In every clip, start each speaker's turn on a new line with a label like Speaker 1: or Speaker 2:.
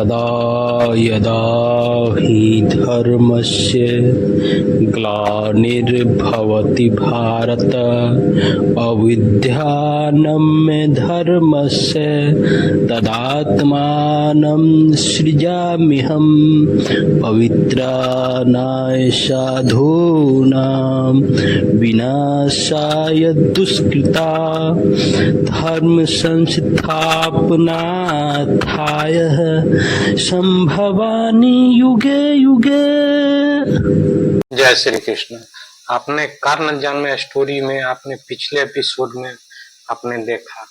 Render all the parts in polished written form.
Speaker 1: तदा यदा हि धर्मस्य ग्लानिर्भवति भारत अविद्यानां धर्मस्य तदात्मानं सृजाम्यहं पवित्राणाय साधूनां विनाशाय दुष्कृता धर्म संस्थापनार्थाय संभवामि युगे युगे।
Speaker 2: जय श्री कृष्ण। आपने कर्ण जन्म स्टोरी में, आपने पिछले एपिसोड में आपने देखा,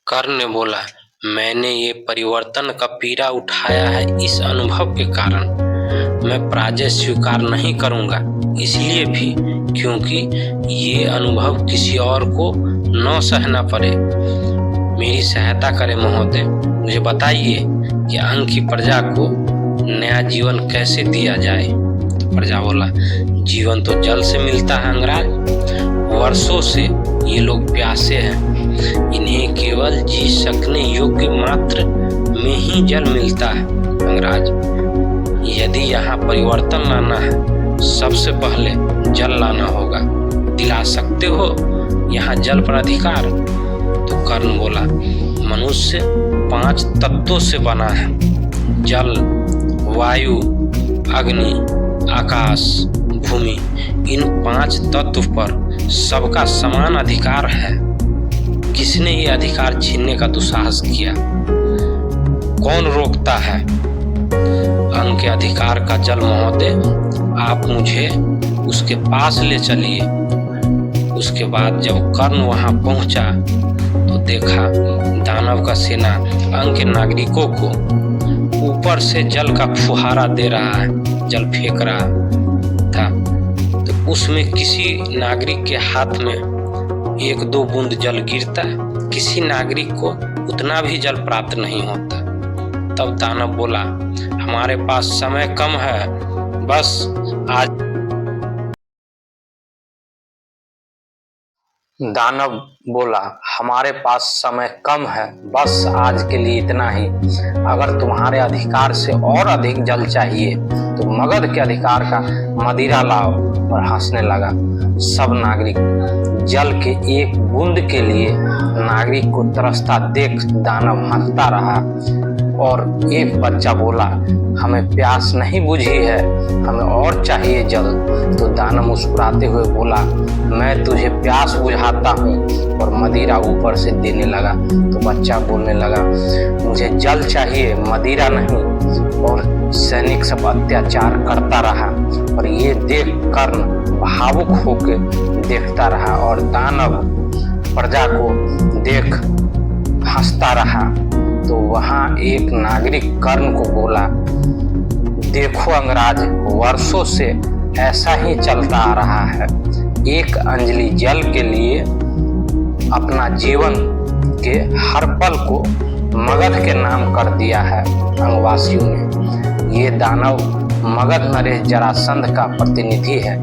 Speaker 2: कर्ण ने बोला मैंने ये परिवर्तन का पीड़ा उठाया है इस अनुभव के कारण। मैं पराजय स्वीकार नहीं करूंगा, इसलिए भी क्योंकि ये अनुभव किसी और को न सहना पड़े। मेरी सहायता करें महोदय, मुझे बताइए कि अंग की प्रजा को नया जीवन कैसे दिया जाए। तो प्रजा बोला जीवन तो जल से मिलता है अंगराज, वर्षों से ये लोग प्यासे हैं, इन्हें केवल जी सकने योग्य मात्र में ही जल मिलता है अंगराज। यदि यहाँ परिवर्तन लाना है सबसे पहले जल लाना होगा, दिला सकते हो यहाँ जल पर अधिकार। तो कर्ण बोला मनुष्य 5 तत्वों से बना है, जल, वायु, अग्नि, आकाश, भूमि। इन 5 तत्व पर सबका समान अधिकार है। किसने ये अधिकार छीनने का दुस्साहस किया? कौन रोकता है? अंग के अधिकार का जल महोदय, आप मुझे उसके पास ले चलिए। उसके बाद जब कर्ण वहां पहुंचा तो देखा दानव का सेना अंग के नागरिकों को ऊपर से जल का फुहारा दे रहा है, जल फेंक रहा था। तो उसमें किसी नागरिक के हाथ में 1-2 बूंद जल गिरता, किसी नागरिक को उतना भी जल प्राप्त नहीं होता। तब दानव बोला हमारे पास समय कम है, बस आज। दानव बोला हमारे पास समय कम है, बस आज के लिए इतना ही। अगर तुम्हारे अधिकार से और अधिक जल चाहिए तो मगध के अधिकार का मदिरा लाओ। और हंसने लगा। सब नागरिक जल के 1 बूंद के लिए नागरिक को तरसता देख दानव हंसता रहा। और एक बच्चा बोला हमें प्यास नहीं बुझी है, हमें और चाहिए जल। तो दानव मुस्कुराते हुए बोला मैं तुझे प्यास बुझाता हूँ, और मदिरा ऊपर से देने लगा। तो बच्चा बोलने लगा मुझे जल चाहिए, मदिरा नहीं। और सैनिक सब अत्याचार करता रहा, और ये देख कर्ण भावुक होकर देखता रहा, और दानव प्रजा को देख हंसता रहा। तो वहां एक नागरिक कर्ण को बोला देखो अंगराज, वर्षों से ऐसा ही चलता आ रहा है। 1 अंजलि जल के लिए अपना जीवन के हर पल को मगध के नाम कर दिया है अंगवासियों ने। ये दानव मगध नरेश जरासंध का प्रतिनिधि है।